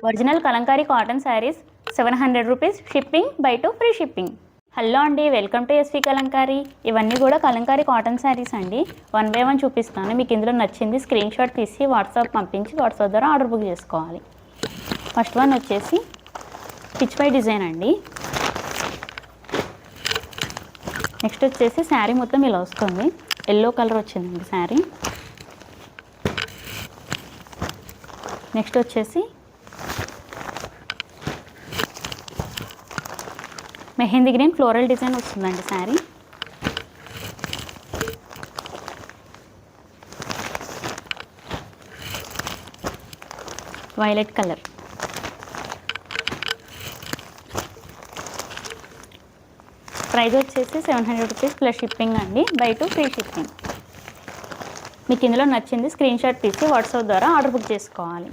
Original Kalamkari cotton saris 700 rupees, shipping by 2 free shipping. Hello అండి, welcome to SV Kalamkari. ఇవన్నీ కూడా Kalamkari cotton saris అండి. 1 బై 1 చూపిస్తాను. మీకు ఇందులో నచ్చింది స్క్రీన్ షాట్ తీసి వాట్సాప్ పంపించి వాట్సాప్ ద్వారా ఆర్డర్ బుక్ చేసుకోవాలి. ఫస్ట్ వన్ వచ్చేసి పిచ్ పై డిజైన్ అండి. నెక్స్ట్ వచ్చేసి శారీ మొత్తం ఇలా వస్తుంది. ఎల్లో కలర్ వచ్చిందండి శారీ. నెక్స్ట్ వచ్చేసి మెహందీ గ్రీన్ ఫ్లోరల్ డిజైన్ వస్తుందండి శారీ. Violet colour. ప్రైస్ వచ్చేసి 700 రూపీస్ ప్లస్ షిప్పింగ్ అండి, బై 2 ఫ్రీ షిప్పింగ్. మీకు ఇందులో నచ్చింది స్క్రీన్ షాట్ తీసి వాట్సాప్ ద్వారా ఆర్డర్ బుక్ చేసుకోవాలి.